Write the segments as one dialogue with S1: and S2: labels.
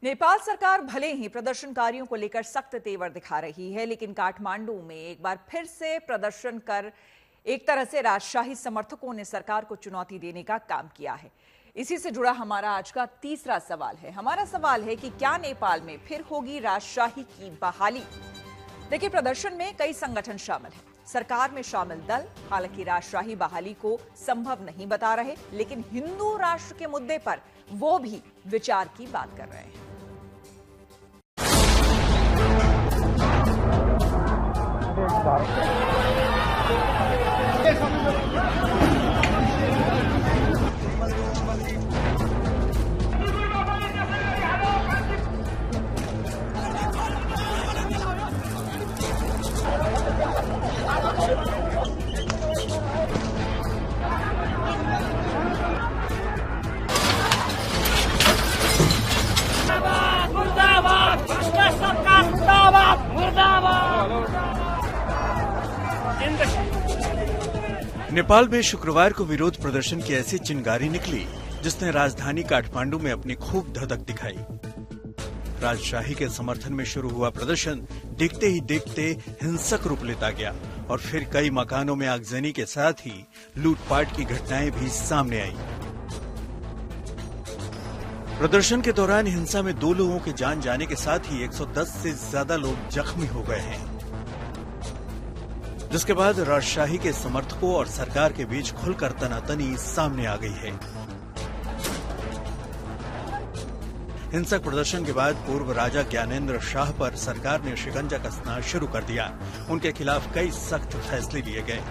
S1: नेपाल सरकार भले ही प्रदर्शनकारियों को लेकर सख्त तेवर दिखा रही है, लेकिन काठमांडू में एक बार फिर से प्रदर्शन कर एक तरह से राजशाही समर्थकों ने सरकार को चुनौती देने का काम किया है। इसी से जुड़ा हमारा आज का तीसरा सवाल है। हमारा सवाल है कि क्या नेपाल में फिर होगी राजशाही की बहाली? देखिए, प्रदर्शन में कई संगठन शामिल हैं। सरकार में शामिल दल हालांकि राजशाही बहाली को संभव नहीं बता रहे, लेकिन हिंदू राष्ट्र के मुद्दे पर वो भी विचार की बात कर रहे हैं।
S2: नेपाल में शुक्रवार को विरोध प्रदर्शन की ऐसी चिंगारी निकली जिसने राजधानी काठमांडू में अपनी खूब धधक दिखाई। राजशाही के समर्थन में शुरू हुआ प्रदर्शन देखते ही देखते हिंसक रूप लेता गया और फिर कई मकानों में आगजनी के साथ ही लूटपाट की घटनाएं भी सामने आई। प्रदर्शन के दौरान हिंसा में 2 लोगों के जान जाने के साथ ही 110 से ज्यादा लोग जख्मी हो गए हैं, जिसके बाद राजशाही के समर्थकों और सरकार के बीच खुलकर तनातनी सामने आ गई है। हिंसक प्रदर्शन के बाद पूर्व राजा ज्ञानेंद्र शाह पर सरकार ने शिकंजा कसना शुरू कर दिया। उनके खिलाफ कई सख्त फैसले लिए गए।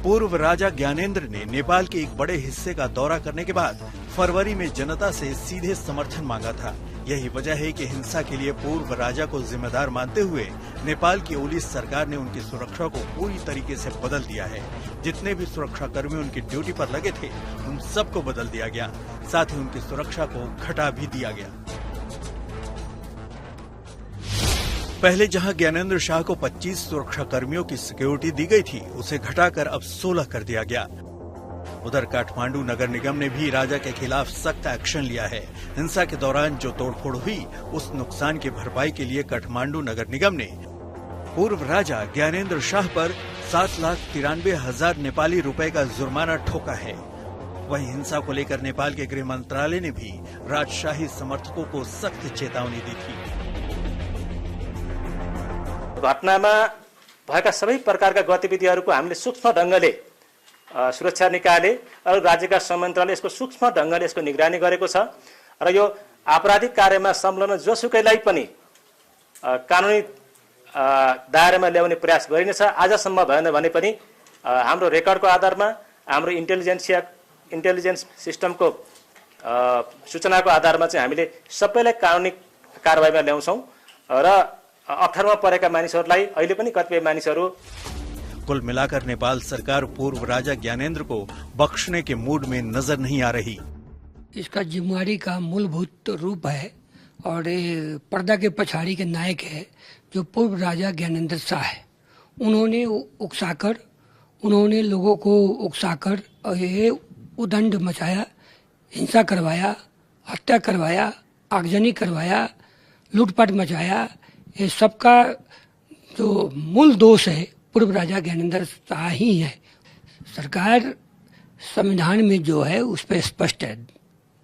S2: पूर्व राजा ज्ञानेंद्र ने नेपाल के एक बड़े हिस्से का दौरा करने के बाद फरवरी में जनता से सीधे समर्थन मांगा था। यही वजह है कि हिंसा के लिए पूर्व राजा को जिम्मेदार मानते हुए नेपाल की ओली सरकार ने उनकी सुरक्षा को पूरी तरीके से बदल दिया है। जितने भी सुरक्षाकर्मी उनकी ड्यूटी पर लगे थे उन सबको बदल दिया गया, साथ ही उनकी सुरक्षा को घटा भी दिया गया। पहले जहां ज्ञानेंद्र शाह को 25 सुरक्षाकर्मियों की सिक्योरिटी दी गई थी, उसे घटाकर अब 16 कर दिया गया। उधर काठमांडू नगर निगम ने भी राजा के खिलाफ सख्त एक्शन लिया है। हिंसा के दौरान जो तोड़फोड़ हुई उस नुकसान की भरपाई के लिए काठमांडू नगर निगम ने पूर्व राजा ज्ञानेंद्र शाह पर 7,93,000 नेपाली रुपए का जुर्माना ठोका है। वहीं हिंसा को लेकर नेपाल के गृह मंत्रालय ने भी राजशाही समर्थकों को सख्त चेतावनी दी थी।
S3: घटनामा भएका सबै प्रकारका गतिविधिहरूको हामीले सूक्ष्म ढंगले सुरक्षा निकायले और राज्य का संमन्त्रले यसको सूक्ष्म ढंगले यसको निगरानी गरेको छ र यो आपराधिक कार्यमा संलग्न जोसुकैलाई पनि कानुनी दायरामा ल्याउने प्रयास गरिनेछ। आजसम्म भएन भने पनि हाम्रो रेकर्डको आधारमा, हाम्रो इन्टेलिजेन्स सिस्टमको सूचनाको आधारमा चाहिँ हामीले सबैलाई कानुनी कारबाहीमा ल्याउँछौं र अप्ठ्यारोमा परेका मानिसहरूलाई अहिले पनि कतिपय मानिसहरू।
S2: कुल मिलाकर नेपाल सरकार पूर्व राजा ज्ञानेंद्र को बख्शने के मूड में नजर नहीं आ रही।
S4: इसका जिम्मेवारी का मूलभूत रूप है और पर्दा के पछाड़ी के नायक है जो पूर्व राजा ज्ञानेंद्र शाह है। उन्होंने लोगों को उकसाकर ये उदंड मचाया, हिंसा करवाया, हत्या करवाया, आगजनी करवाया, लूटपाट मचाया। ये सबका जो मूल दोष है पूर्व राजा ज्ञानेंद्र शाह ही है। सरकार संविधान में जो है उस पर स्पष्ट है,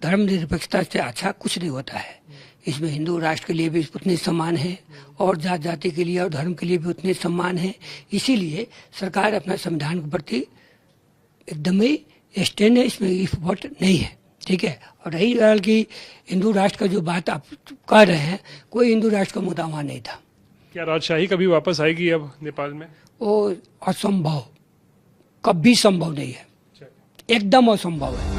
S4: धर्मनिरपेक्षता से अच्छा कुछ नहीं होता है। इसमें हिंदू राष्ट्र के लिए भी उतने सम्मान है और जात जाति के लिए और धर्म के लिए भी उतने सम्मान है। इसीलिए सरकार अपना संविधान के प्रति एकदम ही स्टैंड है, इसमें इफ वोट नहीं है। ठीक है। और रही हाल की हिंदू राष्ट्र का जो बात आप कर रहे हैं, कोई हिंदू राष्ट्र का मुद्दा वहां नहीं था।
S5: क्या राजशाही कभी वापस आएगी अब नेपाल में?
S4: वो असंभव, कभी संभव नहीं है, एकदम असंभव है।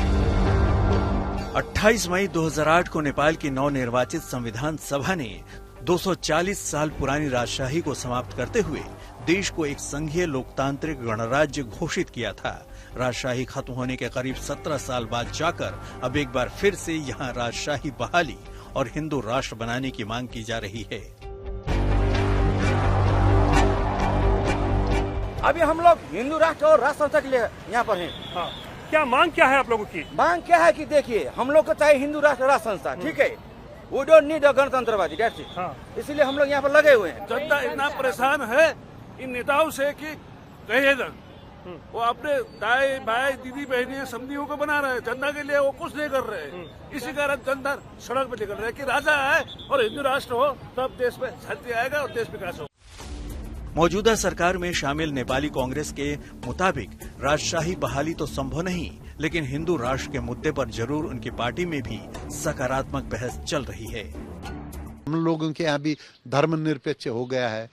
S2: 28 मई 2008 को नेपाल की नवनिर्वाचित संविधान सभा ने 240 साल पुरानी राजशाही को समाप्त करते हुए देश को एक संघीय लोकतांत्रिक गणराज्य घोषित किया था। राजशाही खत्म होने के करीब 17 साल बाद जाकर अब एक बार फिर से यहाँ राजशाही बहाली और हिंदू राष्ट्र बनाने की मांग की जा रही है।
S6: अभी हम लोग हिंदू राष्ट्र और राष्ट्र संस्था के लिए यहाँ पर हैं।
S5: क्या मांग क्या है आप लोगों की?
S6: मांग क्या है कि देखिए, हम लोग को चाहिए हिंदू राष्ट्र संस्था, ठीक है, वो डोंट नीड अ गणतंत्रवादी, दैट्स इट। इसीलिए हम लोग यहाँ पर लगे हुए हैं।
S7: जनता इतना परेशान है इन नेताओं से कि कहिए ना, वो अपने दाई भाई दीदी बहनी समधियों को बना रहे हैं, जनता के लिए वो कुछ नहीं कर रहे हैं। इसी कारण जनता सड़क पे निकल रहे हैं कि राजा है और हिंदू राष्ट्र हो तब देश में शांति आएगा और देश विकास हो।
S2: मौजूदा सरकार में शामिल नेपाली कांग्रेस के मुताबिक राजशाही बहाली तो संभव नहीं, लेकिन हिंदू राष्ट्र के मुद्दे पर जरूर उनकी पार्टी में भी सकारात्मक बहस चल रही है।
S8: हम लोगों के यहाँ भी धर्मनिरपेक्ष हो गया है,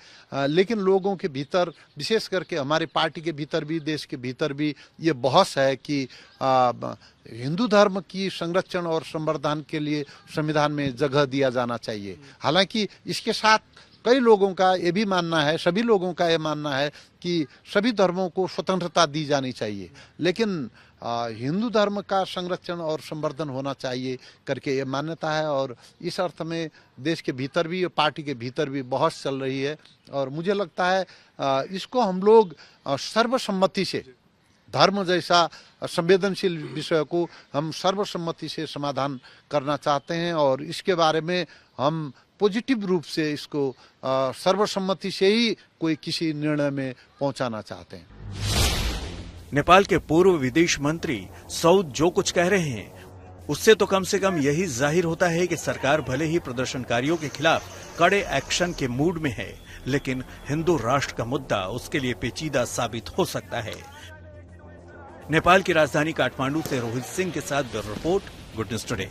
S8: लेकिन लोगों के भीतर, विशेष करके हमारी पार्टी के भीतर भी, देश के भीतर भी ये बहस है कि हिंदू धर्म की संरक्षण और संवर्धन के लिए संविधान में जगह दिया जाना चाहिए। हालांकि इसके साथ कई लोगों का ये भी मानना है, सभी लोगों का ये मानना है कि सभी धर्मों को स्वतंत्रता दी जानी चाहिए, लेकिन हिंदू धर्म का संरक्षण और संवर्धन होना चाहिए करके ये मान्यता है। और इस अर्थ में देश के भीतर भी, पार्टी के भीतर भी बहस चल रही है। और मुझे लगता है इसको हम लोग सर्वसम्मति से, धर्म जैसा संवेदनशील विषय को हम सर्वसम्मति से समाधान करना चाहते हैं और इसके बारे में हम पॉजिटिव रूप से इसको सर्वसम्मति से ही कोई किसी निर्णय में पहुंचाना चाहते हैं।
S2: नेपाल के पूर्व विदेश मंत्री सऊद जो कुछ कह रहे हैं, उससे तो कम से कम यही जाहिर होता है कि सरकार भले ही प्रदर्शनकारियों के खिलाफ कड़े एक्शन के मूड में है, लेकिन हिंदू राष्ट्र का मुद्दा उसके लिए पेचीदा साबित हो सकता है। नेपाल की राजधानी काठमांडू से रोहित सिंह के साथ bureau report, good news today.